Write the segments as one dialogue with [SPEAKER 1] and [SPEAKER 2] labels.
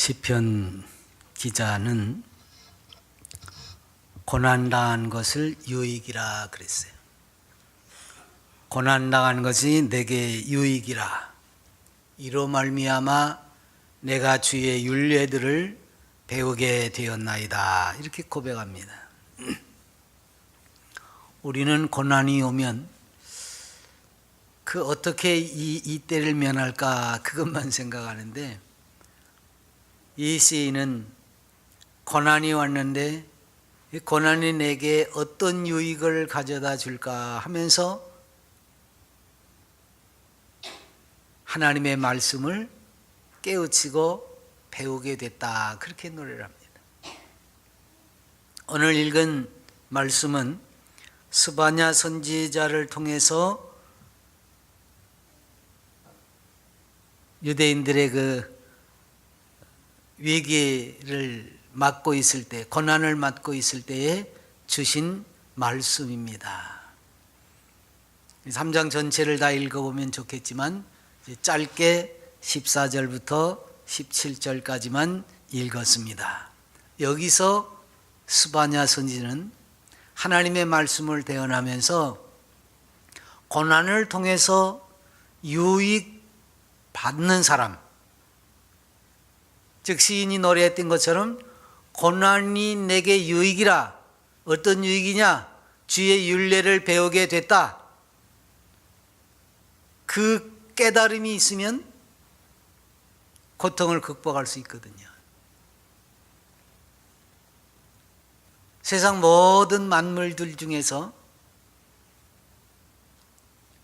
[SPEAKER 1] 시편 기자는 고난당한 것을 유익이라 그랬어요. 고난당한 것이 내게 유익이라. 이로 말미암아 내가 주의 율례들을 배우게 되었나이다. 이렇게 고백합니다. 우리는 고난이 오면 어떻게 이 때를 면할까 그것만 생각하는데, 이 시인은 고난이 왔는데 이 고난이 내게 어떤 유익을 가져다 줄까 하면서 하나님의 말씀을 깨우치고 배우게 됐다, 그렇게 노래를 합니다. 오늘 읽은 말씀은 스바냐 선지자를 통해서 유대인들의 위기를 맞고 있을 때, 고난을 맞고 있을 때에 주신 말씀입니다. 3장 전체를 다 읽어보면 좋겠지만 짧게 14절부터 17절까지만 읽었습니다. 여기서 스바냐 선지자는 하나님의 말씀을 대언하면서 고난을 통해서 유익 받는 사람, 즉 시인이 노래했던 것처럼 고난이 내게 유익이라. 어떤 유익이냐? 주의 율례를 배우게 됐다. 그 깨달음이 있으면 고통을 극복할 수 있거든요. 세상 모든 만물들 중에서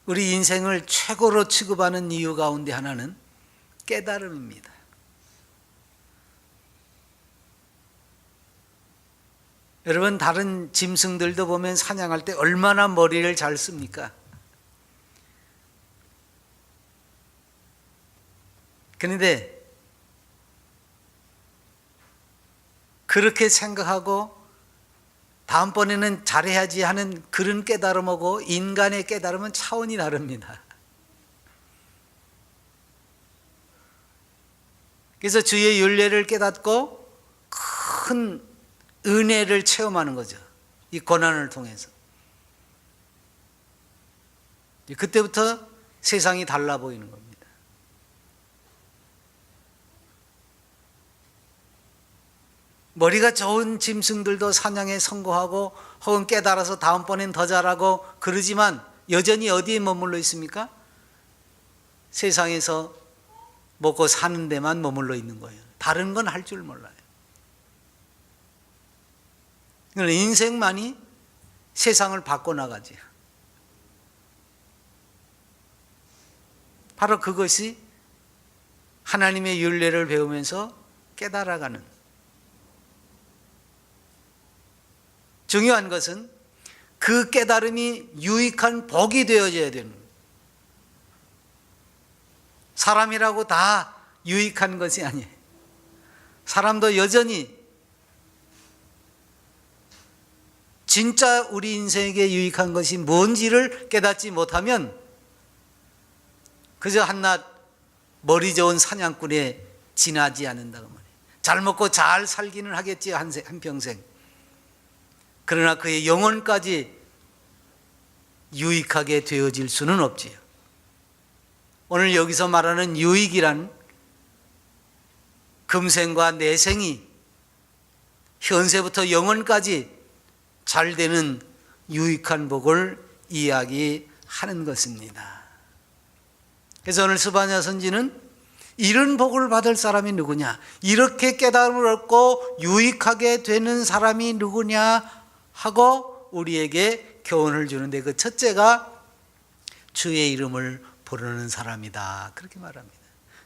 [SPEAKER 1] 우리 인생을 최고로 취급하는 이유 가운데 하나는 깨달음입니다. 여러분, 다른 짐승들도 보면 사냥할 때 얼마나 머리를 잘 씁니까? 그런데 그렇게 생각하고 다음번에는 잘해야지 하는 그런 깨달음하고 인간의 깨달음은 차원이 다릅니다. 그래서 주의 율례를 깨닫고 큰 은혜를 체험하는 거죠. 이 고난을 통해서. 그때부터 세상이 달라 보이는 겁니다. 머리가 좋은 짐승들도 사냥에 성공하고 혹은 깨달아서 다음번엔 더 잘하고 그러지만 여전히 어디에 머물러 있습니까? 세상에서 먹고 사는 데만 머물러 있는 거예요. 다른 건 할 줄 몰라요. 인생만이 세상을 바꿔나가지. 바로 그것이 하나님의 율례를 배우면서 깨달아가는. 중요한 것은 그 깨달음이 유익한 복이 되어져야 되는 거예요. 사람이라고 다 유익한 것이 아니에요. 사람도 여전히 진짜 우리 인생에게 유익한 것이 뭔지를 깨닫지 못하면 그저 한낱 머리 좋은 사냥꾼에 지나지 않는다고 말이에요. 잘 먹고 잘 살기는 하겠지, 한평생. 그러나 그의 영혼까지 유익하게 되어질 수는 없지요. 오늘 여기서 말하는 유익이란 금생과 내생이 현세부터 영혼까지 잘 되는 유익한 복을 이야기하는 것입니다. 그래서 오늘 스바냐 선지는 이런 복을 받을 사람이 누구냐, 이렇게 깨달음을 얻고 유익하게 되는 사람이 누구냐 하고 우리에게 교훈을 주는데, 그 첫째가 주의 이름을 부르는 사람이다, 그렇게 말합니다.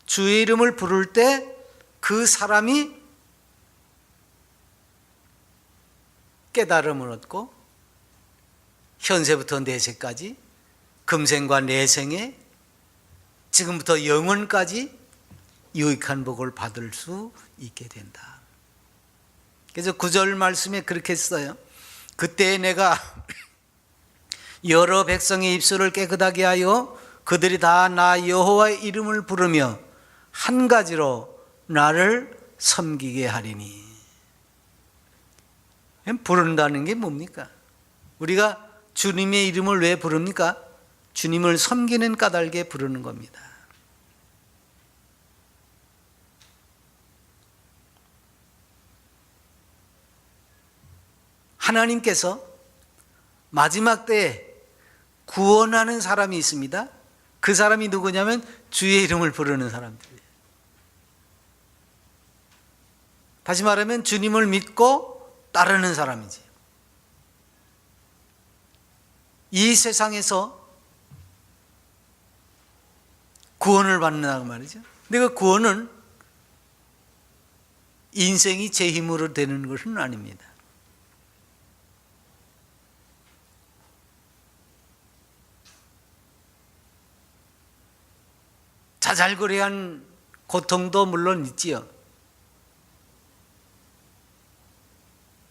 [SPEAKER 1] 주의 이름을 부를 때 그 사람이 깨달음을 얻고 현세부터 내세까지, 금생과 내생에, 지금부터 영원까지 유익한 복을 받을 수 있게 된다. 그래서 9절 말씀에 그렇게 써요. 그때 내가 여러 백성의 입술을 깨끗하게 하여 그들이 다 나 여호와의 이름을 부르며 한 가지로 나를 섬기게 하리니. 부른다는 게 뭡니까? 우리가 주님의 이름을 왜 부릅니까? 주님을 섬기는 까닭에 부르는 겁니다. 하나님께서 마지막 때에 구원하는 사람이 있습니다. 그 사람이 누구냐면 주의 이름을 부르는 사람들이에요. 다시 말하면 주님을 믿고 따르는 사람이지. 이 세상에서 구원을 받는다고 말이죠. 근데 그 구원은 인생이 제 힘으로 되는 것은 아닙니다. 자잘거리한 고통도 물론 있지요.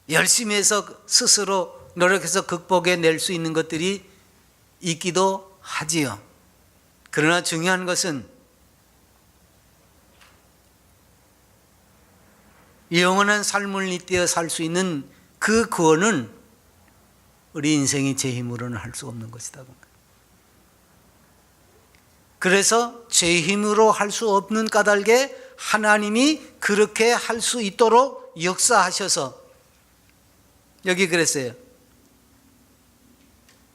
[SPEAKER 1] 열심히 해서 스스로 노력해서 극복해낼 수 있는 것들이 있기도 하지요. 그러나 중요한 것은 영원한 삶을 잇대어 살 수 있는 그 구원은 우리 인생이 제 힘으로는 할 수 없는 것이다. 그래서 제 힘으로 할 수 없는 까닭에 하나님이 그렇게 할 수 있도록 역사하셔서, 여기 그랬어요.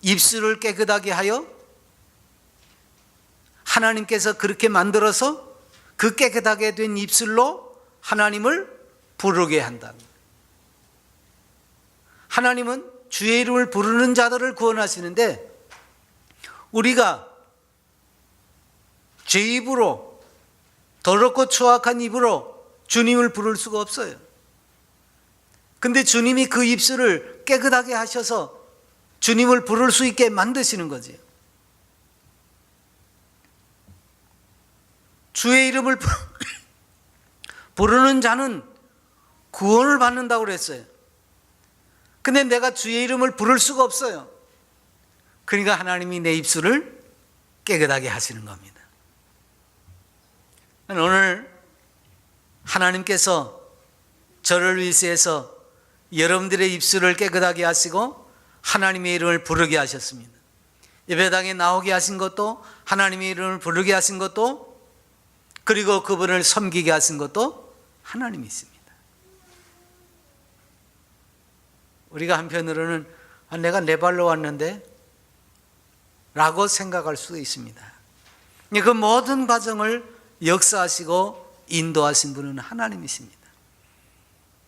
[SPEAKER 1] 입술을 깨끗하게 하여 하나님께서 그렇게 만들어서 그 깨끗하게 된 입술로 하나님을 부르게 한다. 하나님은 주의 이름을 부르는 자들을 구원하시는데 우리가 제 입으로, 더럽고 추악한 입으로 주님을 부를 수가 없어요. 근데 주님이 그 입술을 깨끗하게 하셔서 주님을 부를 수 있게 만드시는 거지. 주의 이름을 부르는 자는 구원을 받는다고 그랬어요. 근데 내가 주의 이름을 부를 수가 없어요. 그러니까 하나님이 내 입술을 깨끗하게 하시는 겁니다. 오늘 하나님께서 저를 위해서 여러분들의 입술을 깨끗하게 하시고 하나님의 이름을 부르게 하셨습니다. 예배당에 나오게 하신 것도, 하나님의 이름을 부르게 하신 것도, 그리고 그분을 섬기게 하신 것도 하나님이 있습니다. 우리가 한편으로는 내가 내 발로 왔는데 라고 생각할 수도 있습니다. 그 모든 과정을 역사하시고 인도하신 분은 하나님이십니다.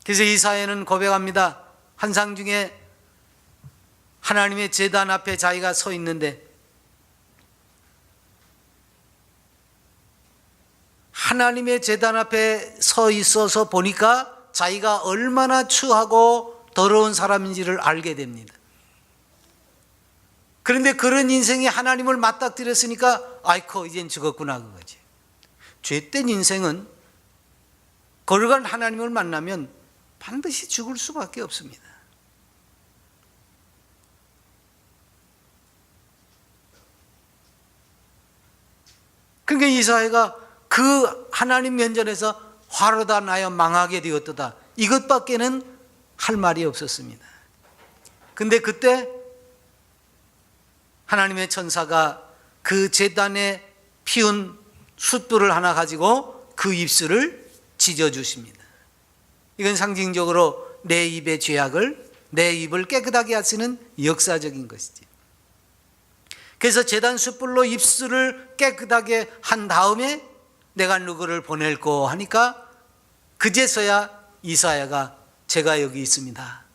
[SPEAKER 1] 그래서 이사야는 고백합니다. 환상 중에 하나님의 제단 앞에 자기가 서 있는데 하나님의 제단 앞에 서 있어서 보니까 자기가 얼마나 추하고 더러운 사람인지를 알게 됩니다. 그런데 그런 인생이 하나님을 맞닥뜨렸으니까 아이코 이젠 죽었구나 그거지. 죄된 인생은 거룩한 하나님을 만나면 반드시 죽을 수밖에 없습니다. 그러니까 이사야가 그 하나님 면전에서 화로다 나여 망하게 되었도다, 이것밖에는 할 말이 없었습니다. 근데 그때 하나님의 천사가 그 제단에 피운 숫불을 하나 가지고 그 입술을 찢어주십니다. 이건 상징적으로 내 입의 죄악을, 내 입을 깨끗하게 하시는 역사적인 것이지. 그래서 제단 숫불로 입술을 깨끗하게 한 다음에 내가 누구를 보낼고 하니까 그제서야 이사야가 제가 여기 있습니다.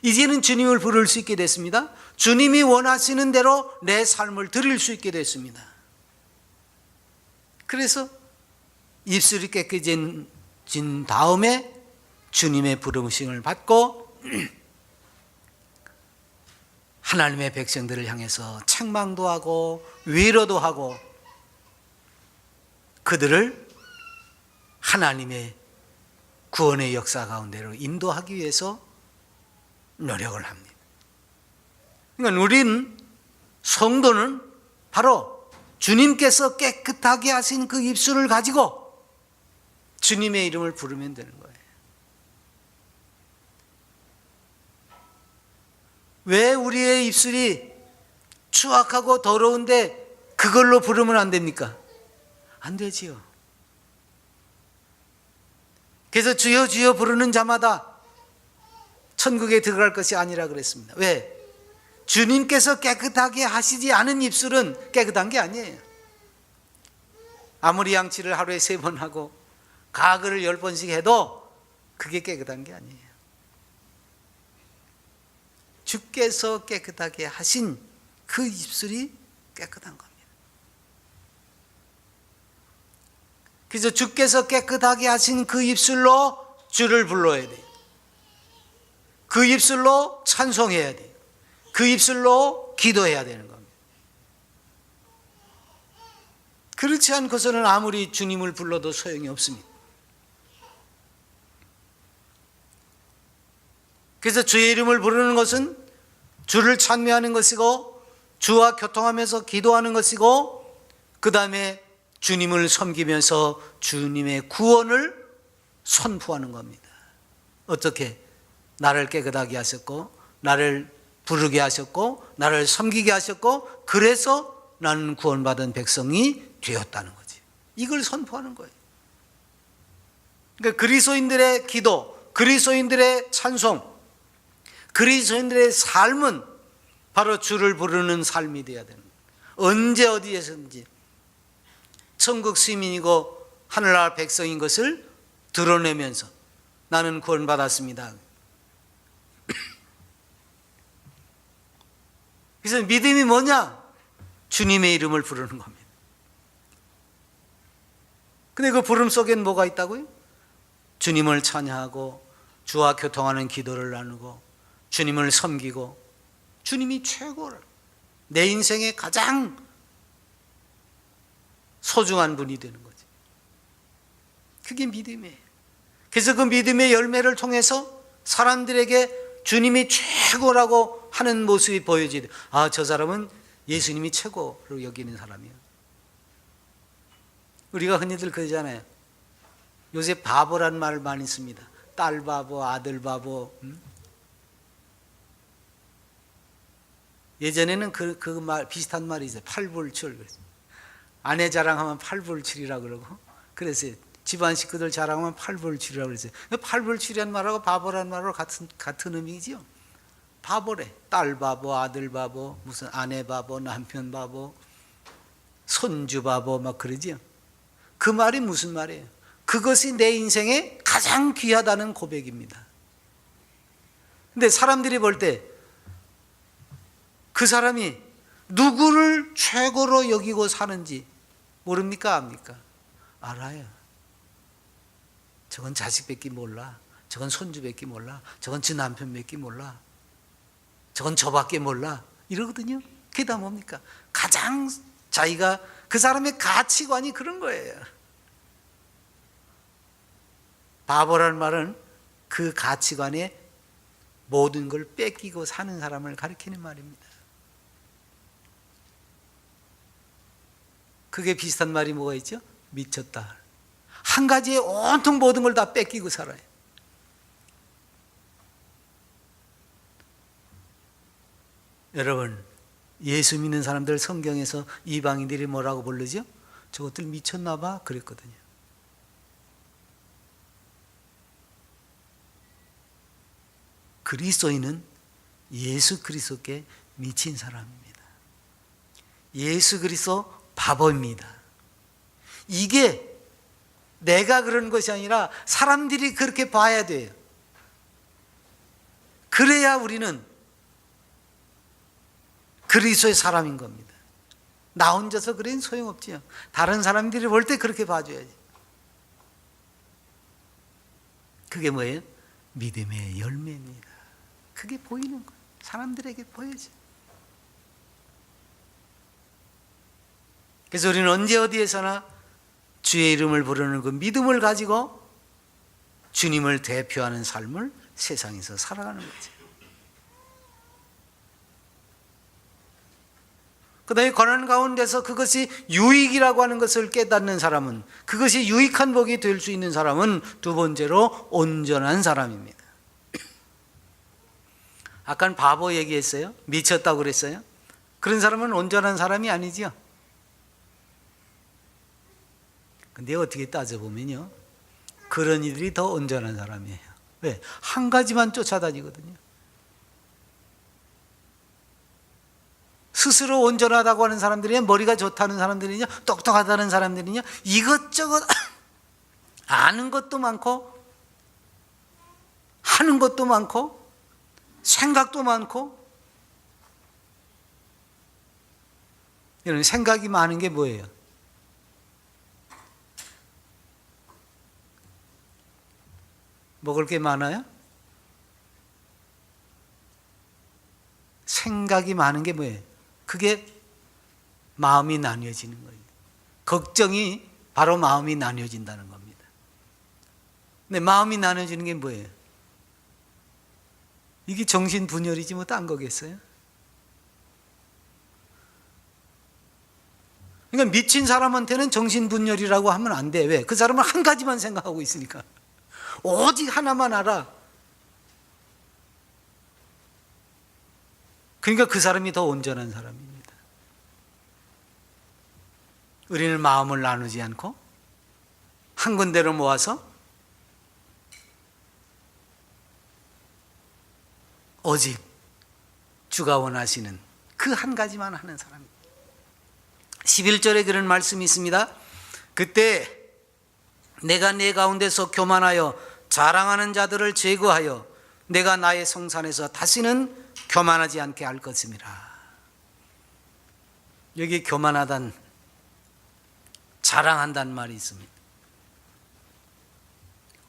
[SPEAKER 1] 이제는 주님을 부를 수 있게 됐습니다. 주님이 원하시는 대로 내 삶을 드릴 수 있게 됐습니다. 그래서 입술이 깨끗해진 다음에 주님의 부르심을 받고 하나님의 백성들을 향해서 책망도 하고 위로도 하고 그들을 하나님의 구원의 역사 가운데로 인도하기 위해서 노력을 합니다. 그러니까 우린 성도는 바로 주님께서 깨끗하게 하신 그 입술을 가지고 주님의 이름을 부르면 되는 거예요. 왜 우리의 입술이 추악하고 더러운데 그걸로 부르면 안 됩니까? 안 되지요. 그래서 주여 주여 부르는 자마다 천국에 들어갈 것이 아니라 그랬습니다. 왜? 주님께서 깨끗하게 하시지 않은 입술은 깨끗한 게 아니에요. 아무리 양치를 하루에 3번 하고 가글을 10번씩 해도 그게 깨끗한 게 아니에요. 주께서 깨끗하게 하신 그 입술이 깨끗한 겁니다. 그래서 주께서 깨끗하게 하신 그 입술로 주를 불러야 돼요. 그 입술로 찬송해야 돼요. 그 입술로 기도해야 되는 겁니다. 그렇지 않고서는 아무리 주님을 불러도 소용이 없습니다. 그래서 주의 이름을 부르는 것은 주를 찬미하는 것이고, 주와 교통하면서 기도하는 것이고, 그 다음에 주님을 섬기면서 주님의 구원을 선포하는 겁니다. 어떻게? 나를 깨끗하게 하셨고, 나를 부르게 하셨고, 나를 섬기게 하셨고, 그래서 나는 구원받은 백성이 되었다는 거지. 이걸 선포하는 거예요. 그러니까 그리스도인들의 기도, 그리스도인들의 찬송, 그리스도인들의 삶은 바로 주를 부르는 삶이 되어야 되는 거예요. 언제 어디에서든지 천국 시민이고 하늘나라 백성인 것을 드러내면서 나는 구원받았습니다. 그래서 믿음이 뭐냐? 주님의 이름을 부르는 겁니다. 근데 그 부름 속엔 뭐가 있다고요? 주님을 찬양하고 주와 교통하는 기도를 나누고 주님을 섬기고 주님이 최고를, 내 인생의 가장 소중한 분이 되는 거죠. 그게 믿음이에요. 그래서 그 믿음의 열매를 통해서 사람들에게 주님이 최고라고 하는 모습이 보여지게 돼요. 아, 저 사람은 예수님이 최고로 여기는 사람이에요. 우리가 흔히들 그러잖아요. 요새 바보란 말을 많이 씁니다. 딸 바보, 아들 바보. 예전에는 그 말, 비슷한 말이 있어요. 팔불출. 아내 자랑하면 팔불출이라고 그러고, 그랬어요. 집안 식구들 자랑하면 팔불출이라고 그랬어요. 팔불출이란 말하고 바보란 말하고 같은 의미지요. 바보래. 딸 바보, 아들 바보, 무슨 아내 바보, 남편 바보, 손주 바보 막 그러지요. 그 말이 무슨 말이에요? 그것이 내 인생에 가장 귀하다는 고백입니다. 근데 사람들이 볼 때 그 사람이 누구를 최고로 여기고 사는지 모릅니까? 압니까? 알아요. 저건 자식밖에 몰라. 저건 손주밖에 몰라. 저건 지 남편밖에 몰라. 저건 저밖에 몰라. 이러거든요. 그게 다 뭡니까? 가장 자기가, 그 사람의 가치관이 그런 거예요. 바보라는 말은 그 가치관에 모든 걸 뺏기고 사는 사람을 가리키는 말입니다. 그게 비슷한 말이 뭐가 있죠? 미쳤다. 한 가지에 온통 모든 걸 다 뺏기고 살아요. 여러분, 예수 믿는 사람들 성경에서 이방인들이 뭐라고 부르죠? 저것들 미쳤나 봐 그랬거든요. 그리스도인은 예수 그리스도께 미친 사람입니다. 예수 그리스도 바보입니다. 이게 내가 그런 것이 아니라 사람들이 그렇게 봐야 돼요. 그래야 우리는 그리스도의 사람인 겁니다. 나 혼자서 그래는 소용없지요. 다른 사람들이 볼 때 그렇게 봐줘야지. 그게 뭐예요? 믿음의 열매입니다. 그게 보이는 거예요. 사람들에게 보여져. 그래서 우리는 언제 어디에서나 주의 이름을 부르는 그 믿음을 가지고 주님을 대표하는 삶을 세상에서 살아가는 거죠. 그 다음에 고난 가운데서 그것이 유익이라고 하는 것을 깨닫는 사람은, 그것이 유익한 복이 될 수 있는 사람은 두 번째로 온전한 사람입니다. 아까 바보 얘기했어요. 미쳤다고 그랬어요. 그런 사람은 온전한 사람이 아니지요. 근데 어떻게 따져보면요, 그런 이들이 더 온전한 사람이에요. 왜? 한 가지만 쫓아다니거든요. 스스로 온전하다고 하는 사람들이냐, 머리가 좋다는 사람들이냐, 똑똑하다는 사람들이냐, 이것저것 아는 것도 많고 하는 것도 많고 생각도 많고. 이런 생각이 많은 게 뭐예요? 먹을 게 많아요? 생각이 많은 게 뭐예요? 그게 마음이 나뉘어지는 거예요. 걱정이 바로 마음이 나뉘어진다는 겁니다. 근데 마음이 나뉘어지는 게 뭐예요? 이게 정신분열이지 뭐 딴 거겠어요? 그러니까 미친 사람한테는 정신분열이라고 하면 안 돼. 왜? 그 사람은 한 가지만 생각하고 있으니까. 오직 하나만 알아. 그러니까 그 사람이 더 온전한 사람입니다. 우리는 마음을 나누지 않고 한 군데로 모아서 오직 주가 원하시는 그 한 가지만 하는 사람입니다. 11절에 그런 말씀이 있습니다. 그때 내가 내 가운데서 교만하여 자랑하는 자들을 제거하여 내가 나의 성산에서 다시는 교만하지 않게 할 것임이라. 여기 교만하단, 자랑한다는 말이 있습니다.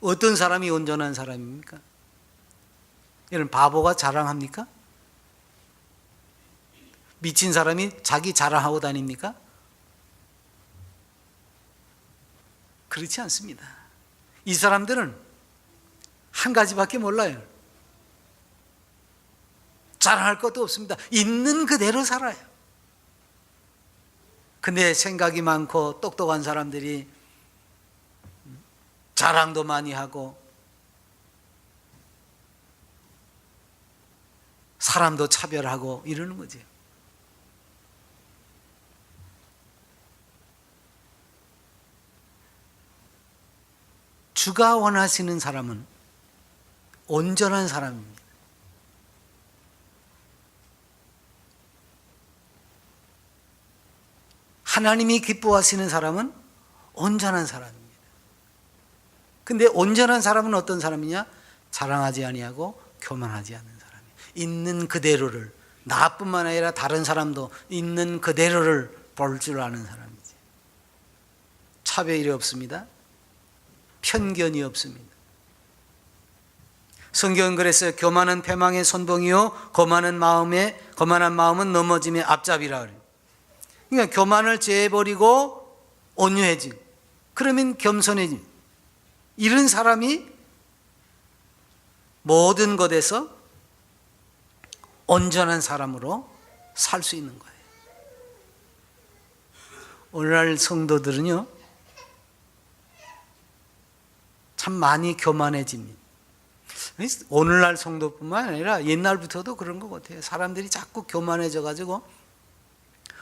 [SPEAKER 1] 어떤 사람이 온전한 사람입니까? 이런 바보가 자랑합니까? 미친 사람이 자기 자랑하고 다닙니까? 그렇지 않습니다. 이 사람들은 한 가지밖에 몰라요. 자랑할 것도 없습니다. 있는 그대로 살아요. 근데 생각이 많고 똑똑한 사람들이 자랑도 많이 하고 사람도 차별하고 이러는 거죠. 주가 원하시는 사람은 온전한 사람입니다. 하나님이 기뻐하시는 사람은 온전한 사람입니다. 근데 온전한 사람은 어떤 사람이냐? 자랑하지 아니하고 교만하지 않는 사람이에요. 있는 그대로를, 나뿐만 아니라 다른 사람도 있는 그대로를 볼 줄 아는 사람이지. 차별이 없습니다. 편견이 없습니다. 성경은 그랬어요. 교만은 패망의 선봉이요 거만한 마음은 넘어짐의 앞잡이라 그래요. 그러니까 교만을 제해버리고 온유해지, 그러면 겸손해지. 이런 사람이 모든 것에서 온전한 사람으로 살 수 있는 거예요. 오늘날 성도들은요, 참 많이 교만해집니다. 오늘날 성도뿐만 아니라 옛날부터도 그런 것 같아요. 사람들이 자꾸 교만해져 가지고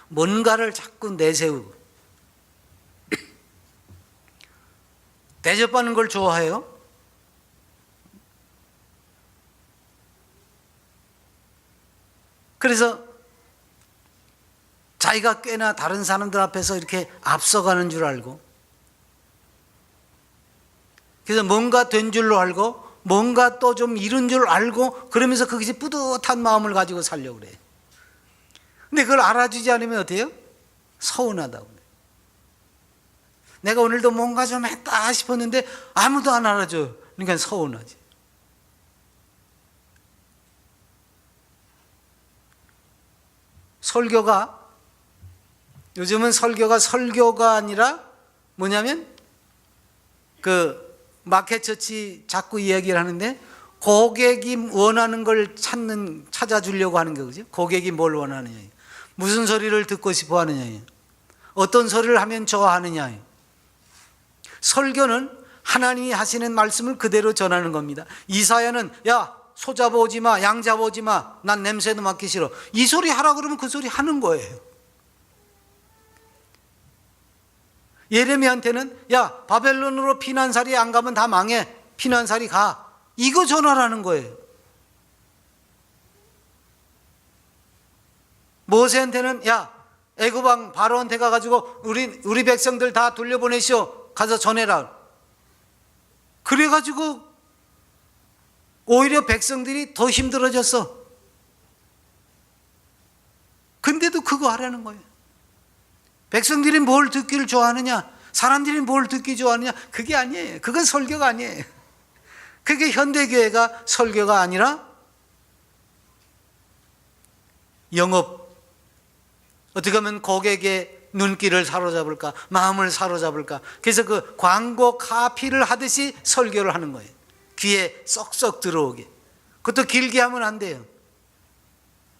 [SPEAKER 1] 뭔가를 자꾸 내세우고 대접받는 걸 좋아해요. 그래서 자기가 꽤나 다른 사람들 앞에서 이렇게 앞서가는 줄 알고, 그래서 뭔가 된 줄로 알고 뭔가 또 좀 이룬 줄 알고, 그러면서 거기서 뿌듯한 마음을 가지고 살려고 그래요. 근데 그걸 알아주지 않으면 어때요? 서운하다고 그래요. 내가 오늘도 뭔가 좀 했다 싶었는데 아무도 안 알아줘. 그러니까 서운하지. 요즘은 설교가 아니라 뭐냐면 그 마켓처치 자꾸 이야기를 하는데, 고객이 원하는 걸 찾아주려고 하는 거죠. 고객이 뭘 원하느냐. 무슨 소리를 듣고 싶어 하느냐예요. 어떤 소리를 하면 좋아하느냐예요. 설교는 하나님이 하시는 말씀을 그대로 전하는 겁니다. 이사야는 야, 소 잡아오지 마, 양 잡아오지 마, 난 냄새도 맡기 싫어, 이 소리 하라 그러면 그 소리 하는 거예요. 예레미야한테는 야, 바벨론으로 피난살이 안 가면 다 망해, 피난살이 가, 이거 전하라는 거예요. 모세한테는 야, 애굽 왕 바로한테 가가지고 우리 백성들 다 돌려보내시오, 가서 전해라. 그래가지고 오히려 백성들이 더 힘들어졌어. 근데도 그거 하라는 거예요. 백성들이 뭘 듣기를 좋아하느냐, 사람들이 뭘 듣기 좋아하느냐, 그게 아니에요. 그건 설교가 아니에요. 그게 현대교회가 설교가 아니라 영업, 어떻게 하면 고객의 눈길을 사로잡을까, 마음을 사로잡을까. 그래서 그 광고 카피를 하듯이 설교를 하는 거예요. 귀에 쏙쏙 들어오게. 그것도 길게 하면 안 돼요.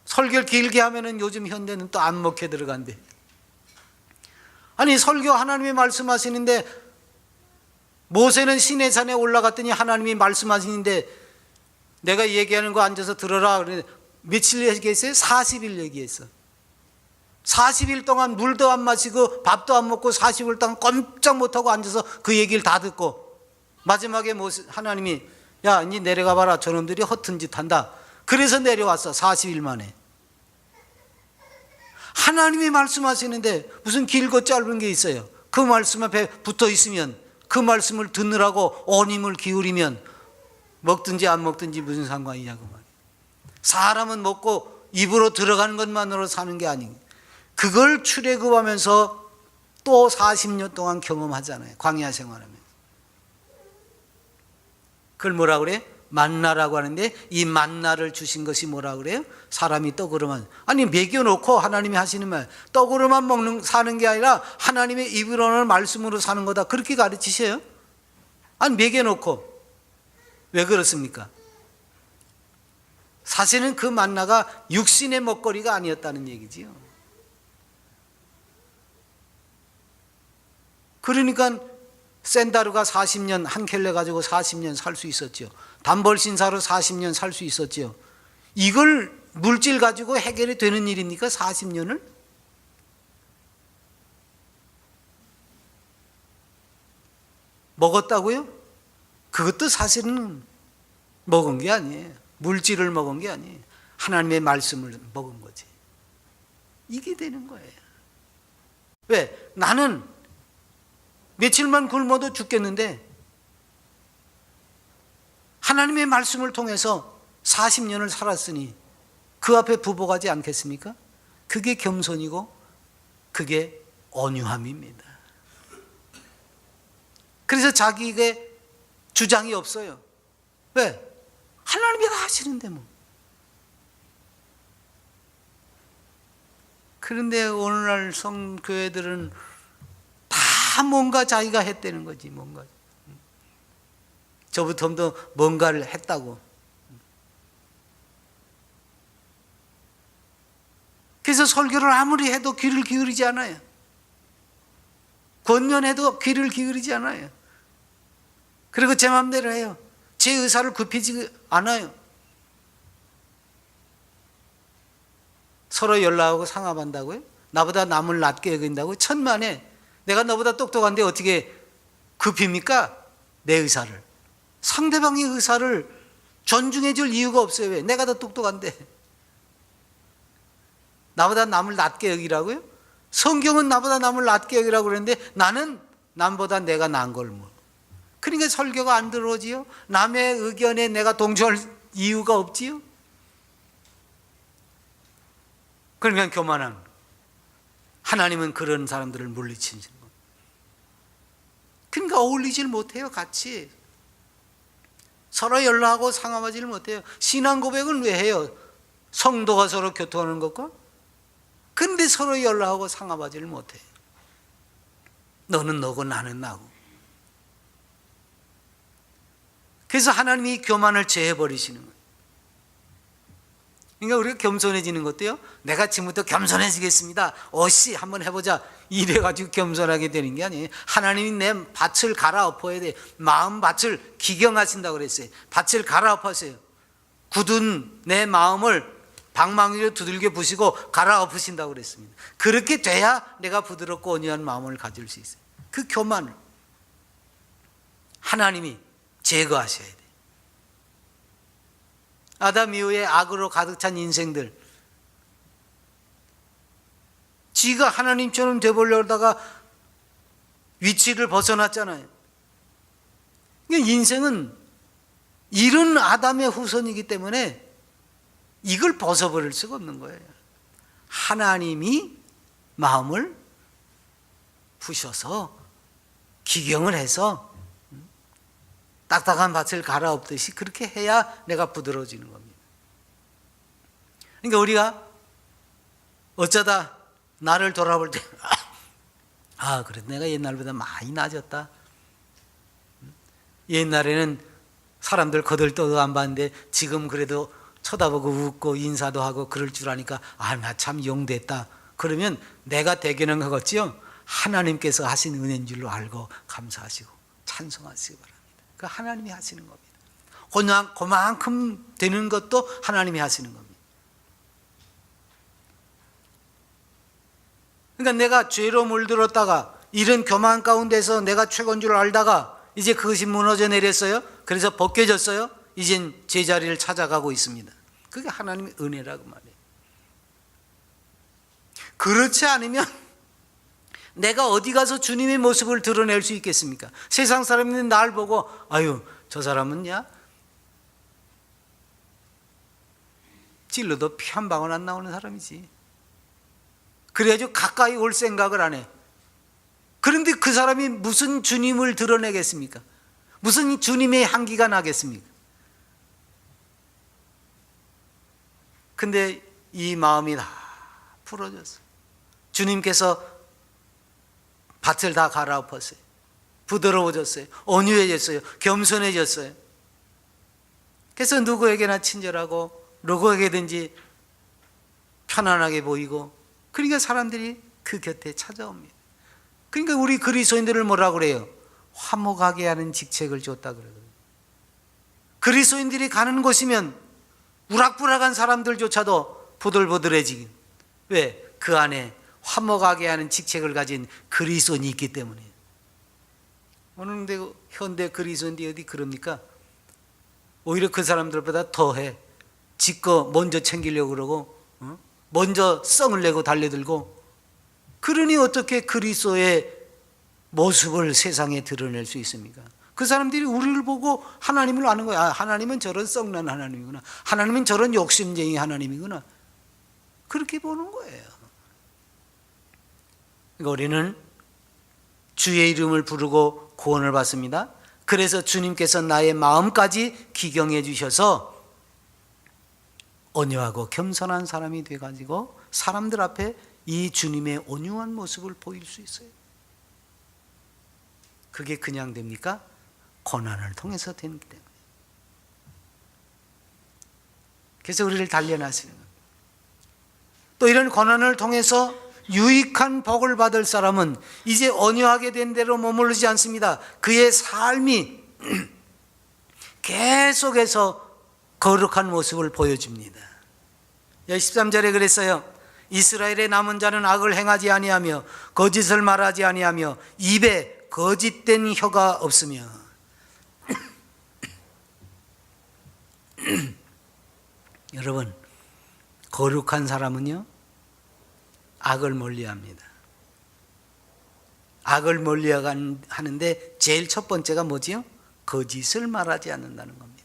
[SPEAKER 1] 설교를 길게 하면은 요즘 현대는 또 안 먹혀 들어간대. 아니, 설교 하나님이 말씀하시는데, 모세는 시내산에 올라갔더니 하나님이 말씀하시는데 내가 얘기하는 거 앉아서 들어라. 며칠 얘기했어요? 40일 얘기했어. 40일 동안 물도 안 마시고 밥도 안 먹고 40일 동안 꼼짝 못하고 앉아서 그 얘기를 다 듣고 마지막에 하나님이 야, 이제 내려가 봐라, 저놈들이 허튼 짓 한다. 그래서 내려왔어. 40일 만에. 하나님이 말씀하시는데 무슨 길고 짧은 게 있어요? 그 말씀 앞에 붙어 있으면, 그 말씀을 듣느라고 온 힘을 기울이면 먹든지 안 먹든지 무슨 상관이냐고 말이에요. 사람은 먹고 입으로 들어가는 것만으로 사는 게 아니에요. 그걸 출애굽하면서 또 40년 동안 경험하잖아요. 광야 생활하면서. 그걸 뭐라 그래? 만나라고 하는데, 이 만나를 주신 것이 뭐라 그래요? 사람이 떡으로만, 아니 먹여놓고 하나님이 하시는 말, 떡으로만 사는 게 아니라 하나님의 입으로 오는 말씀으로 사는 거다, 그렇게 가르치셔요? 아니 먹여놓고. 왜 그렇습니까? 사실은 그 만나가 육신의 먹거리가 아니었다는 얘기지요. 그러니까 샌다르가 40년 한 켤레 가지고 40년 살 수 있었죠. 단벌신사로 40년 살 수 있었죠. 이걸 물질 가지고 해결이 되는 일입니까? 40년을? 먹었다고요? 그것도 사실은 먹은 게 아니에요. 물질을 먹은 게 아니에요. 하나님의 말씀을 먹은 거지. 이게 되는 거예요. 왜? 나는 며칠만 굶어도 죽겠는데 하나님의 말씀을 통해서 40년을 살았으니 그 앞에 부복하지 않겠습니까? 그게 겸손이고 그게 온유함입니다. 그래서 자기에게 주장이 없어요. 왜? 하나님이 다 하시는데 뭐. 그런데 오늘날 성교회들은 다 뭔가 자기가 했다는 거지. 뭔가 저부터도 뭔가를 했다고. 그래서 설교를 아무리 해도 귀를 기울이지 않아요. 권면해도 귀를 기울이지 않아요. 그리고 제 마음대로 해요. 제 의사를 굽히지 않아요. 서로 연락하고 상합한다고요? 나보다 남을 낮게 여긴다고요? 천만에. 내가 너보다 똑똑한데 어떻게 굽힙니까? 내 의사를. 상대방의 의사를 존중해 줄 이유가 없어요. 왜? 내가 더 똑똑한데. 나보다 남을 낮게 여기라고요? 성경은 나보다 남을 낮게 여기라고 그러는데 나는 남보다 내가 나은 걸 뭐. 그러니까 설교가 안 들어오지요. 남의 의견에 내가 동조할 이유가 없지요. 그러니까 교만한. 하나님은 그런 사람들을 물리치는 거. 그러니까 어울리질 못해요. 같이 서로 연락하고 상함하지를 못해요. 신앙 고백은 왜 해요? 성도가 서로 교통하는 것과. 근데 서로 연락하고 상함하지를 못해요. 너는 너고 나는 나고. 그래서 하나님이 교만을 제해버리시는 거예요. 그러니까 우리가 겸손해지는 것도요, 내가 지금부터 겸손해지겠습니다, 어씨 한번 해보자 이래가지고 겸손하게 되는 게 아니에요. 하나님이 내 밭을 갈아엎어야 돼. 마음 밭을 기경하신다고 그랬어요. 밭을 갈아엎으세요. 굳은 내 마음을 방망이로 두들겨 부시고 갈아엎으신다고 그랬습니다. 그렇게 돼야 내가 부드럽고 온유한 마음을 가질 수 있어요. 그 교만을 하나님이 제거하셔야 돼요. 아담 이후에 악으로 가득 찬 인생들, 지가 하나님처럼 되보려고 하다가 위치를 벗어났잖아요. 인생은 이런 아담의 후손이기 때문에 이걸 벗어버릴 수가 없는 거예요. 하나님이 마음을 부셔서 기경을 해서 딱딱한 밭을 갈아엎듯이 그렇게 해야 내가 부드러워지는 겁니다. 그러니까 우리가 어쩌다 나를 돌아볼 때 그래도 내가 옛날보다 많이 나아졌다. 옛날에는 사람들 거들떠도 안 봤는데 지금 그래도 쳐다보고 웃고 인사도 하고 그럴 줄 아니까 나 참 용됐다. 그러면 내가 대견한 것 같지요? 하나님께서 하신 은혜인 줄로 알고 감사하시고 찬송하시기 바랍니다. 그 하나님이 하시는 겁니다. 그만큼 되는 것도 하나님이 하시는 겁니다. 그러니까 내가 죄로 물들었다가 이런 교만 가운데서 내가 최고인 줄 알다가 이제 그것이 무너져 내렸어요. 그래서 벗겨졌어요. 이젠 제자리를 찾아가고 있습니다. 그게 하나님의 은혜라고 말해요. 그렇지 않으면 내가 어디 가서 주님의 모습을 드러낼 수 있겠습니까? 세상 사람들은 날 보고 저 사람은 찔러도 피 한 방울 안 나오는 사람이지. 그래가지고 가까이 올 생각을 안 해. 그런데 그 사람이 무슨 주님을 드러내겠습니까? 무슨 주님의 향기가 나겠습니까? 근데 이 마음이 다 풀어졌어. 주님께서 밭을 다 갈아엎었어요. 부드러워졌어요. 온유해졌어요. 겸손해졌어요. 그래서 누구에게나 친절하고 누구에게든지 편안하게 보이고, 그러니까 사람들이 그 곁에 찾아옵니다. 그러니까 우리 그리스도인들을 뭐라고 그래요? 화목하게 하는 직책을 줬다 그러거든요. 그리스도인들이 가는 곳이면 우락부락한 사람들조차도 부들부들해지긴. 왜? 그 안에 화목하게 하는 직책을 가진 그리스도인이 있기 때문에. 오늘 현대 그리스도인들이 어디 그럽니까? 오히려 그 사람들보다 더해. 지껏 먼저 챙기려고 그러고 먼저 썽을 내고 달려들고. 그러니 어떻게 그리스도의 모습을 세상에 드러낼 수 있습니까? 그 사람들이 우리를 보고 하나님을 아는 거야. 하나님은 저런 썩난 하나님이구나. 하나님은 저런 욕심쟁이 하나님이구나. 그렇게 보는 거예요. 그러니까 우리는 주의 이름을 부르고 구원을 받습니다. 그래서 주님께서 나의 마음까지 기경해 주셔서 온유하고 겸손한 사람이 돼가지고 사람들 앞에 이 주님의 온유한 모습을 보일 수 있어요. 그게 그냥 됩니까? 고난을 통해서 되기 때문에. 그래서 우리를 단련하시는 겁니다. 또 이런 고난을 통해서 유익한 복을 받을 사람은 이제 온유하게 된 대로 머무르지 않습니다. 그의 삶이 계속해서 거룩한 모습을 보여줍니다. 13절에 그랬어요. 이스라엘의 남은 자는 악을 행하지 아니하며 거짓을 말하지 아니하며 입에 거짓된 혀가 없으며. 여러분, 거룩한 사람은요, 악을 멀리합니다. 악을 멀리하는데 제일 첫 번째가 뭐지요? 거짓을 말하지 않는다는 겁니다.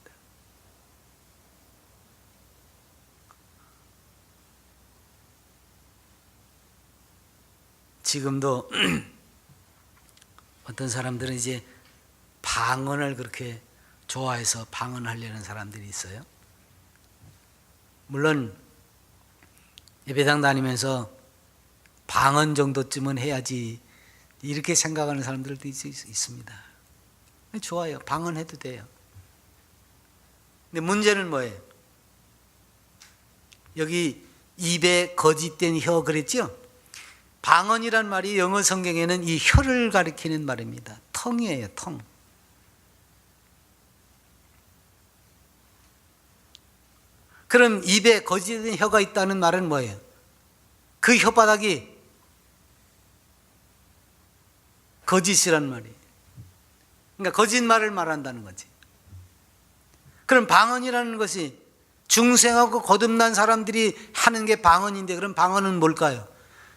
[SPEAKER 1] 지금도 어떤 사람들은 이제 방언을 그렇게 좋아해서 방언하려는 사람들이 있어요. 물론 예배당 다니면서 방언 정도쯤은 해야지 이렇게 생각하는 사람들도 있습니다. 좋아요. 방언해도 돼요. 근데 문제는 뭐예요? 여기 입에 거짓된 혀 그랬죠? 방언이란 말이 영어 성경에는 이 혀를 가리키는 말입니다. 텅이에요, 텅. 그럼 입에 거짓된 혀가 있다는 말은 뭐예요? 그 혓바닥이 거짓이란 말이에요. 그러니까 거짓말을 말한다는 거지. 그럼 방언이라는 것이 중생하고 거듭난 사람들이 하는 게 방언인데, 그럼 방언은 뭘까요?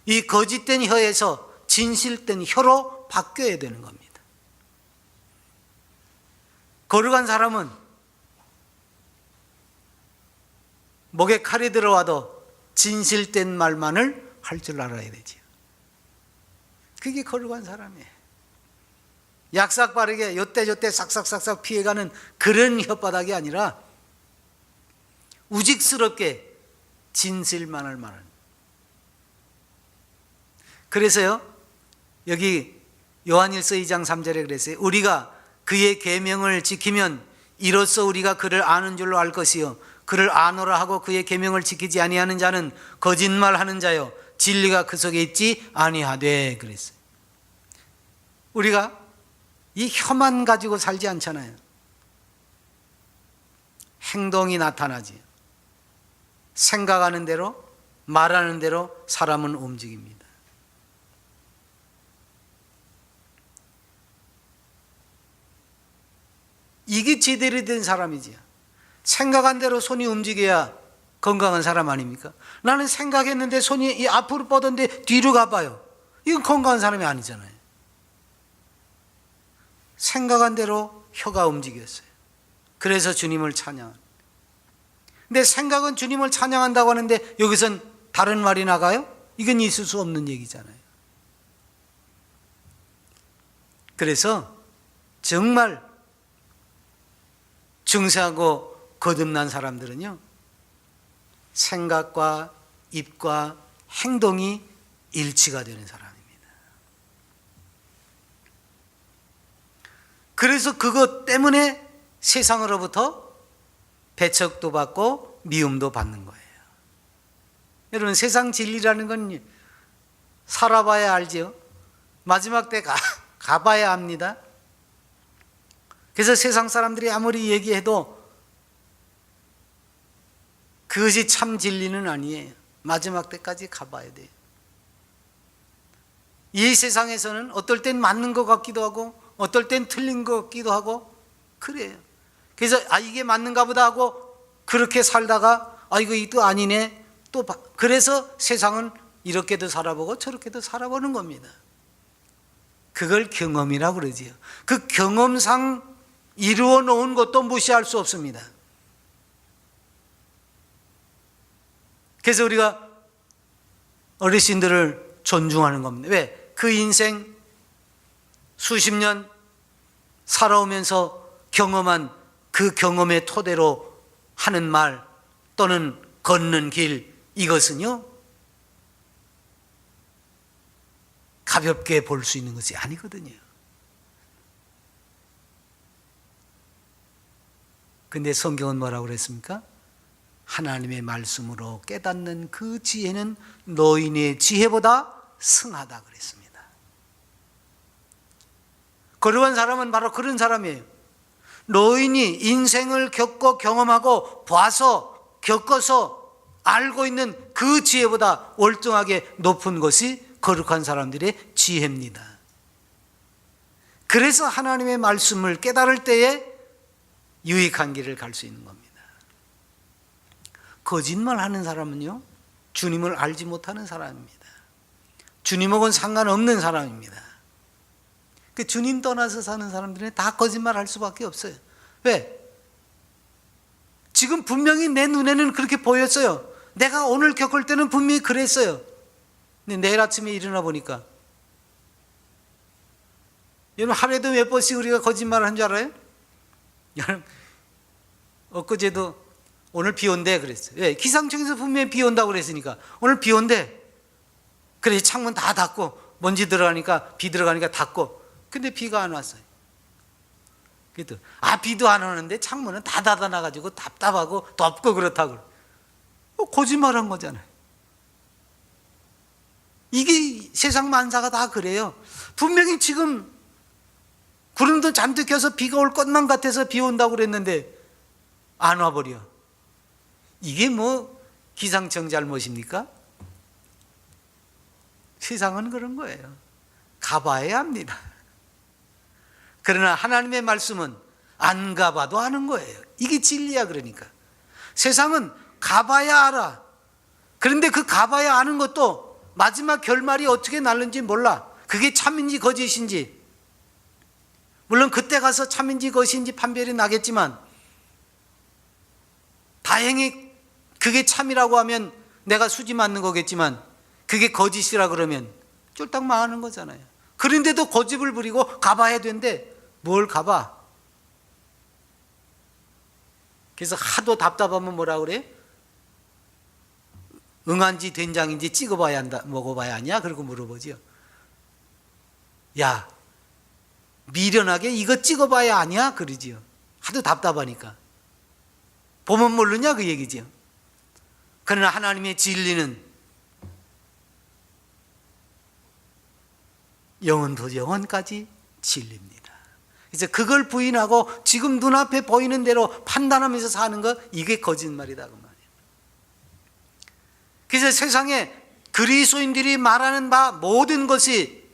[SPEAKER 1] 이 거짓된 혀에서 진실된 혀로 바뀌어야 되는 겁니다. 거룩한 사람은 목에 칼이 들어와도 진실된 말만을 할 줄 알아야 되지요. 그게 거룩한 사람이에요. 약삭 빠르게 요때저때 싹싹싹싹 피해가는 그런 혓바닥이 아니라 우직스럽게 진실만을 말하는. 그래서요, 여기 요한일서 2장 3절에 그랬어요. 우리가 그의 계명을 지키면 이로써 우리가 그를 아는 줄로 알 것이요 그를 아노라 하고 그의 계명을 지키지 아니하는 자는 거짓말하는 자요 진리가 그 속에 있지 아니하되 그랬어요. 우리가 이 혀만 가지고 살지 않잖아요. 행동이 나타나지. 생각하는 대로, 말하는 대로 사람은 움직입니다. 이게 제대로 된 사람이지요. 생각한 대로 손이 움직여야 건강한 사람 아닙니까? 나는 생각했는데 손이 앞으로 뻗었는데 뒤로 가봐요. 이건 건강한 사람이 아니잖아요. 생각한 대로 혀가 움직였어요. 그래서 주님을 찬양합니다. 근데 생각은 주님을 찬양한다고 하는데 여기선 다른 말이 나가요? 이건 있을 수 없는 얘기잖아요. 그래서 정말 중생하고 거듭난 사람들은요, 생각과 입과 행동이 일치가 되는 사람입니다. 그래서 그것 때문에 세상으로부터 배척도 받고 미움도 받는 거예요. 여러분, 세상 진리라는 건 살아봐야 알죠. 마지막 때 가봐야 합니다. 그래서 세상 사람들이 아무리 얘기해도 그것이 참 진리는 아니에요. 마지막 때까지 가봐야 돼요. 이 세상에서는 어떨 땐 맞는 것 같기도 하고 어떨 땐 틀린 것 같기도 하고 그래요. 그래서 이게 맞는가 보다 하고 그렇게 살다가 이거 또 아니네, 또 그래서 세상은 이렇게도 살아보고 저렇게도 살아보는 겁니다. 그걸 경험이라고 그러지요. 그 경험상 이루어 놓은 것도 무시할 수 없습니다. 그래서 우리가 어르신들을 존중하는 겁니다. 왜? 그 인생 수십 년 살아오면서 경험한 그 경험의 토대로 하는 말 또는 걷는 길, 이것은요 가볍게 볼 수 있는 것이 아니거든요. 근데 성경은 뭐라고 그랬습니까? 하나님의 말씀으로 깨닫는 그 지혜는 노인의 지혜보다 승하다 그랬습니다. 거룩한 사람은 바로 그런 사람이에요. 노인이 인생을 겪고 경험하고 봐서 겪어서 알고 있는 그 지혜보다 월등하게 높은 것이 거룩한 사람들의 지혜입니다. 그래서 하나님의 말씀을 깨달을 때에 유익한 길을 갈 수 있는 겁니다. 거짓말하는 사람은요, 주님을 알지 못하는 사람입니다. 주님하고는 상관없는 사람입니다. 그 주님 떠나서 사는 사람들은 다 거짓말할 수밖에 없어요. 왜? 지금 분명히 내 눈에는 그렇게 보였어요. 내가 오늘 겪을 때는 분명히 그랬어요. 근데 내일 아침에 일어나 보니까, 여러분 하루에도 몇 번씩 우리가 거짓말을 한 줄 알아요? 여러분 엊그제도 오늘 비 온대 그랬어요. 왜? 기상청에서 분명히 비 온다고 그랬으니까 오늘 비 온대. 그래서 창문 다 닫고 먼지 들어가니까 비 들어가니까 닫고, 근데 비가 안 왔어요. 비도 안 오는데 창문은 다 닫아놔가지고 답답하고 덥고 그렇다고. 거짓말한 거잖아요. 이게 세상 만사가 다 그래요. 분명히 지금 구름도 잔뜩 껴서 비가 올 것만 같아서 비 온다고 그랬는데 안 와버려. 이게 뭐 기상청 잘못입니까? 세상은 그런 거예요. 가봐야 합니다. 그러나 하나님의 말씀은 안 가봐도 아는 거예요. 이게 진리야. 그러니까 세상은 가봐야 알아. 그런데 그 가봐야 아는 것도 마지막 결말이 어떻게 날는지 몰라. 그게 참인지 거짓인지, 물론 그때 가서 참인지 거짓인지 판별이 나겠지만, 다행히 그게 참이라고 하면 내가 수지 맞는 거겠지만, 그게 거짓이라 그러면 쫄딱 망하는 거잖아요. 그런데도 고집을 부리고 가봐야 된대. 뭘 가봐? 그래서 하도 답답하면 뭐라 그래? 응한지 된장인지 찍어봐야 한다, 먹어봐야 하냐? 그러고 물어보죠. 야, 미련하게 이거 찍어봐야 하냐? 그러지요. 하도 답답하니까. 보면 모르냐? 그 얘기죠. 그러나 하나님의 진리는 영원부터 영원까지 진리입니다. 그래서 그걸 부인하고 지금 눈앞에 보이는 대로 판단하면서 사는 것, 이게 거짓말이다 그 말이에요. 그래서 세상에 그리스도인들이 말하는 바 모든 것이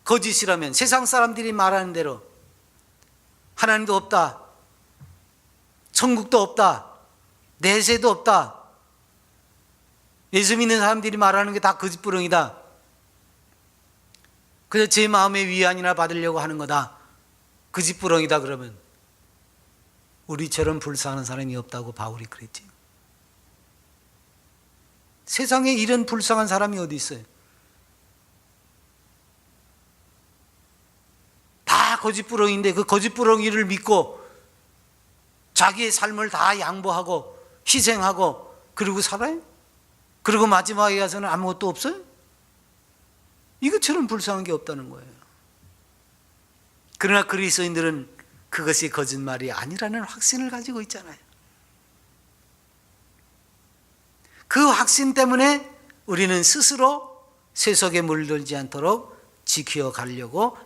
[SPEAKER 1] 거짓이라면, 세상 사람들이 말하는 대로 하나님도 없다, 천국도 없다, 내세도 없다, 예수 믿는 사람들이 말하는 게 다 거짓부렁이다, 그래서 제 마음의 위안이나 받으려고 하는 거다, 거짓부렁이다, 그러면 우리처럼 불쌍한 사람이 없다고 바울이 그랬지. 세상에 이런 불쌍한 사람이 어디 있어요? 다 거짓부렁이인데 그 거짓부렁이를 믿고 자기의 삶을 다 양보하고 희생하고 그러고 살아요? 그리고 마지막에 가서는 아무것도 없어요? 이것처럼 불쌍한 게 없다는 거예요. 그러나 그리스도인들은 그것이 거짓말이 아니라는 확신을 가지고 있잖아요. 그 확신 때문에 우리는 스스로 세속에 물들지 않도록 지켜가려고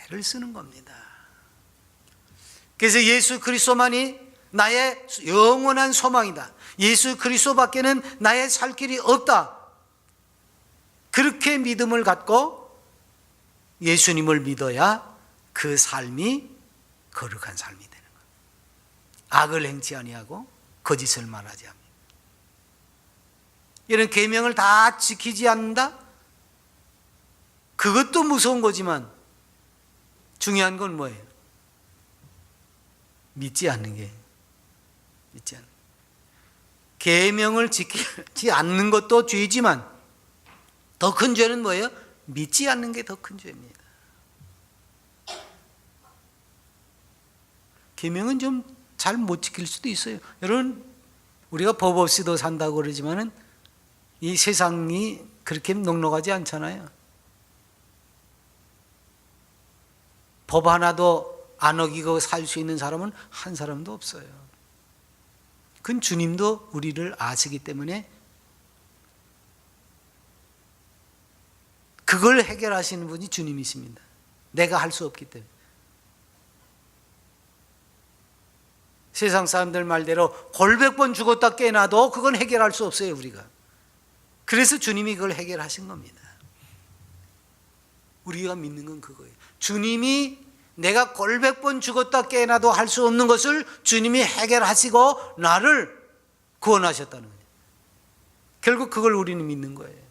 [SPEAKER 1] 애를 쓰는 겁니다. 그래서 예수 그리스도만이 나의 영원한 소망이다, 예수 그리스도밖에는 나의 살 길이 없다, 그렇게 믿음을 갖고 예수님을 믿어야 그 삶이 거룩한 삶이 되는 거예요. 악을 행치 아니하고 거짓을 말하지 합니다. 이런 계명을 다 지키지 않는다? 그것도 무서운 거지만 중요한 건 뭐예요? 믿지 않는 게, 믿지 않는. 계명을 지키지 않는 것도 죄지만 더 큰 죄는 뭐예요? 믿지 않는 게 더 큰 죄입니다. 계명은 좀 잘 못 지킬 수도 있어요. 여러분, 우리가 법 없이도 산다고 그러지만은 이 세상이 그렇게 넉넉하지 않잖아요. 법 하나도 안 어기고 살 수 있는 사람은 한 사람도 없어요. 그건 주님도 우리를 아시기 때문에 그걸 해결하시는 분이 주님이십니다. 내가 할 수 없기 때문에. 세상 사람들 말대로 골백번 죽었다 깨나도 그건 해결할 수 없어요, 우리가. 그래서 주님이 그걸 해결하신 겁니다. 우리가 믿는 건 그거예요. 주님이 내가 골백번 죽었다 깨나도 할 수 없는 것을 주님이 해결하시고 나를 구원하셨다는 거예요. 결국 그걸 우리는 믿는 거예요.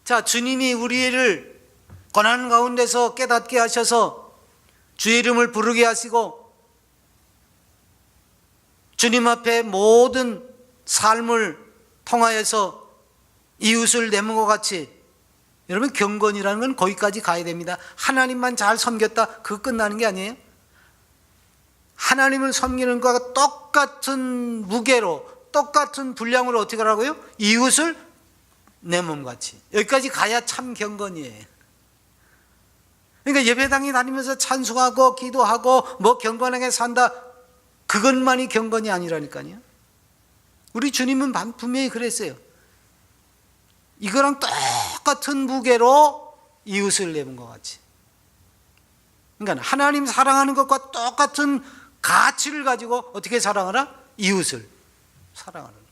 [SPEAKER 1] 자, 주님이 우리를 고난 가운데서 깨닫게 하셔서 주의 이름을 부르게 하시고 주님 앞에 모든 삶을 통하여서 이웃을 내 몸과 같이, 여러분 경건이라는 건 거기까지 가야 됩니다. 하나님만 잘 섬겼다, 그거 끝나는 게 아니에요. 하나님을 섬기는 것과 똑같은 무게로, 똑같은 분량으로 어떻게 하라고요? 이웃을 내 몸같이. 여기까지 가야 참 경건이에요. 그러니까 예배당에 다니면서 찬송하고 기도하고 뭐 경건하게 산다, 그것만이 경건이 아니라니까요. 우리 주님은 분명히 그랬어요. 이거랑 똑같은 무게로 이웃을 내본 것 같이. 그러니까 하나님 사랑하는 것과 똑같은 가치를 가지고 어떻게 사랑하라? 이웃을 사랑하는 것.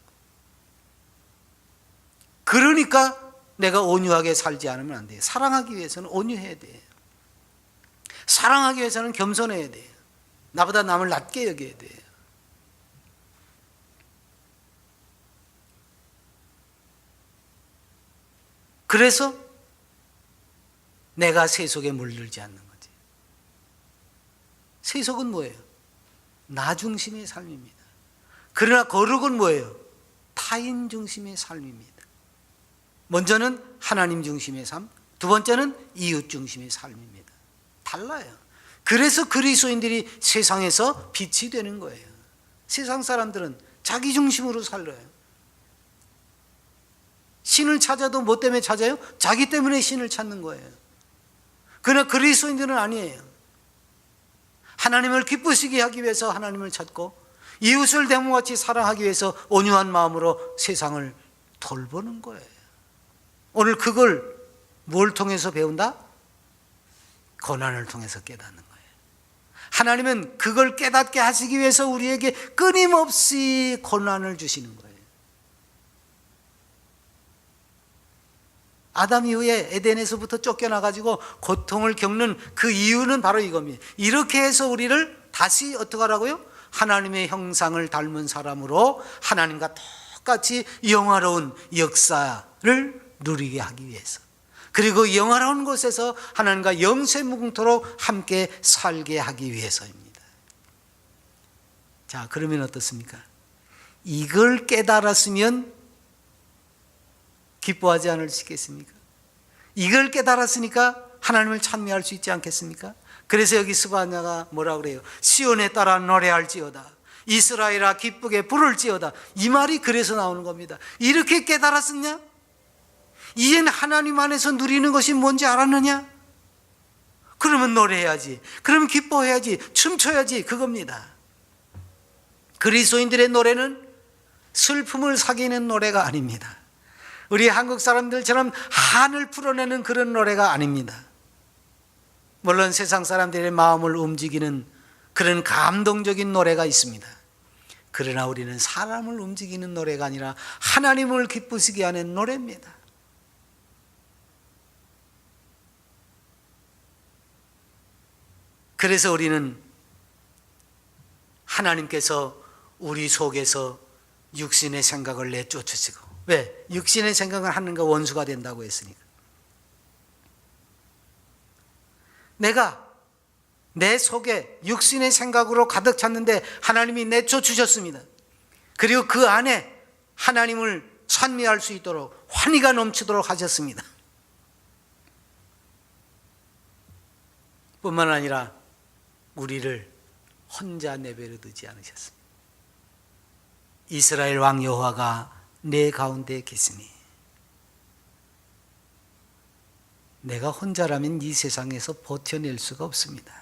[SPEAKER 1] 그러니까 내가 온유하게 살지 않으면 안 돼요. 사랑하기 위해서는 온유해야 돼요. 사랑하기 위해서는 겸손해야 돼요. 나보다 남을 낮게 여겨야 돼요. 그래서 내가 세속에 물들지 않는 거지. 세속은 뭐예요? 나 중심의 삶입니다. 그러나 거룩은 뭐예요? 타인 중심의 삶입니다. 먼저는 하나님 중심의 삶, 두 번째는 이웃 중심의 삶입니다. 달라요. 그래서 그리스도인들이 세상에서 빛이 되는 거예요. 세상 사람들은 자기 중심으로 살아요. 신을 찾아도 뭐 때문에 찾아요? 자기 때문에 신을 찾는 거예요. 그러나 그리스도인들은 아니에요. 하나님을 기쁘시게 하기 위해서 하나님을 찾고 이웃을 대모같이 사랑하기 위해서 온유한 마음으로 세상을 돌보는 거예요. 오늘 그걸 뭘 통해서 배운다? 고난을 통해서 깨닫는 거예요. 하나님은 그걸 깨닫게 하시기 위해서 우리에게 끊임없이 고난을 주시는 거예요. 아담 이후에 에덴에서부터 쫓겨나가지고 고통을 겪는 그 이유는 바로 이겁니다. 이렇게 해서 우리를 다시 어떻게 하라고요? 하나님의 형상을 닮은 사람으로 하나님과 똑같이 영화로운 역사를 누리게 하기 위해서, 그리고 영화로운 곳에서 하나님과 영생무궁토록 함께 살게 하기 위해서입니다. 자, 그러면 어떻습니까? 이걸 깨달았으면 기뻐하지 않으시겠습니까? 이걸 깨달았으니까 하나님을 찬미할 수 있지 않겠습니까? 그래서 여기 스바냐가 뭐라고 그래요? 시온에 따라 노래할지어다, 이스라엘아 기쁘게 부를지어다. 이 말이 그래서 나오는 겁니다. 이렇게 깨달았었냐? 이젠 하나님 안에서 누리는 것이 뭔지 알았느냐? 그러면 노래해야지, 그러면 기뻐해야지, 춤춰야지, 그겁니다. 그리스도인들의 노래는 슬픔을 사귀는 노래가 아닙니다. 우리 한국 사람들처럼 한을 풀어내는 그런 노래가 아닙니다. 물론 세상 사람들의 마음을 움직이는 그런 감동적인 노래가 있습니다. 그러나 우리는 사람을 움직이는 노래가 아니라 하나님을 기쁘시게 하는 노래입니다. 그래서 우리는 하나님께서 우리 속에서 육신의 생각을 내쫓으시고, 왜? 육신의 생각을 하는 거 원수가 된다고 했으니까. 내가 내 속에 육신의 생각으로 가득 찼는데 하나님이 내쫓으셨습니다. 그리고 그 안에 하나님을 찬미할 수 있도록 환희가 넘치도록 하셨습니다. 뿐만 아니라 우리를 혼자 내버려 두지 않으셨습니다. 이스라엘 왕 여호와가 내 가운데 계시니 내가 혼자라면 이 세상에서 버텨낼 수가 없습니다.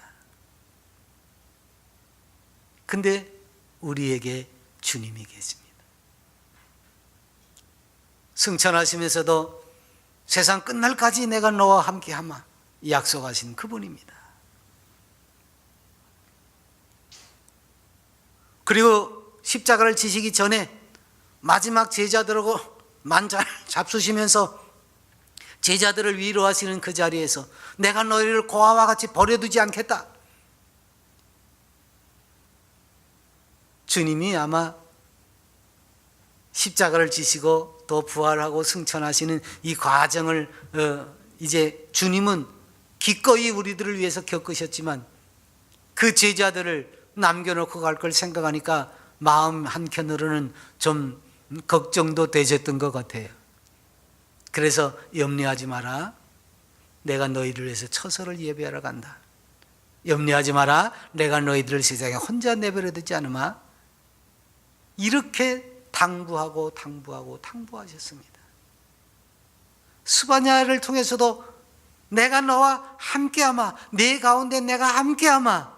[SPEAKER 1] 근데 우리에게 주님이 계십니다. 승천하시면서도 세상 끝날까지 내가 너와 함께하마 약속하신 그분입니다. 그리고 십자가를 지시기 전에 마지막 제자들하고 만찬을 잡수시면서 제자들을 위로하시는 그 자리에서 내가 너희를 고아와 같이 버려두지 않겠다. 주님이 아마 십자가를 지시고 또 부활하고 승천하시는 이 과정을 이제 주님은 기꺼이 우리들을 위해서 겪으셨지만 그 제자들을 남겨놓고 갈 걸 생각하니까 마음 한켠으로는 좀 걱정도 되셨던 것 같아요. 그래서 염려하지 마라. 내가 너희를 위해서 처소를 예배하러 간다. 염려하지 마라. 내가 너희들을 세상에 혼자 내버려 두지 않으마. 이렇게 당부하셨습니다. 스바냐를 통해서도 내가 너와 함께하마, 네 가운데 내가 함께하마.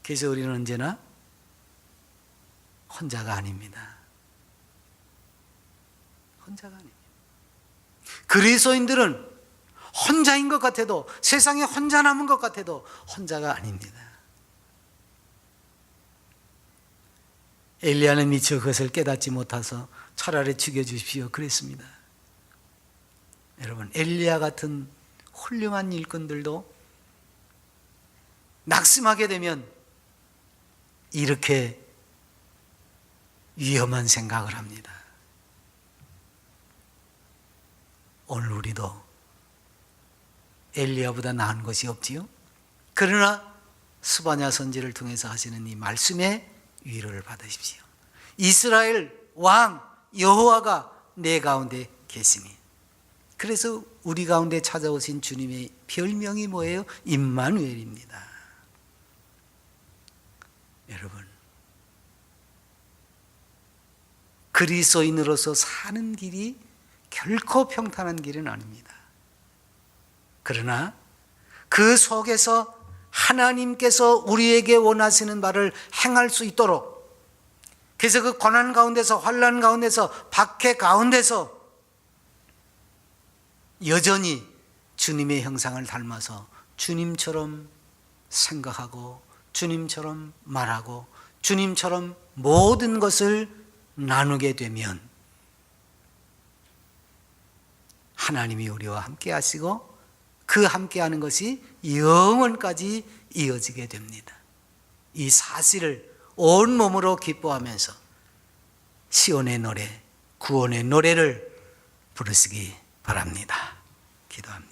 [SPEAKER 1] 그래서 우리는 언제나 혼자가 아닙니다. 혼자가 아닙니다. 그리스도인들은 혼자인 것 같아도, 세상에 혼자 남은 것 같아도 혼자가 아닙니다. 엘리야는 미처 그것을 깨닫지 못해서 차라리 죽여주십시오 그랬습니다. 여러분, 엘리야 같은 훌륭한 일꾼들도 낙심하게 되면 이렇게 위험한 생각을 합니다. 오늘 우리도 엘리야보다 나은 것이 없지요. 그러나 스바냐 선지를 통해서 하시는 이 말씀에 위로를 받으십시오. 이스라엘 왕 여호와가 내 가운데 계시니. 그래서 우리 가운데 찾아오신 주님의 별명이 뭐예요? 임마누엘입니다. 여러분, 그리스도인으로서 사는 길이 결코 평탄한 길은 아닙니다. 그러나 그 속에서 하나님께서 우리에게 원하시는 바를 행할 수 있도록, 그래서 그 고난 가운데서, 환난 가운데서, 박해 가운데서 여전히 주님의 형상을 닮아서 주님처럼 생각하고 주님처럼 말하고 주님처럼 모든 것을 나누게 되면 하나님이 우리와 함께 하시고 그 함께 하는 것이 영원까지 이어지게 됩니다. 이 사실을 온몸으로 기뻐하면서 시온의 노래, 구원의 노래를 부르시기 바랍니다. 기도합니다.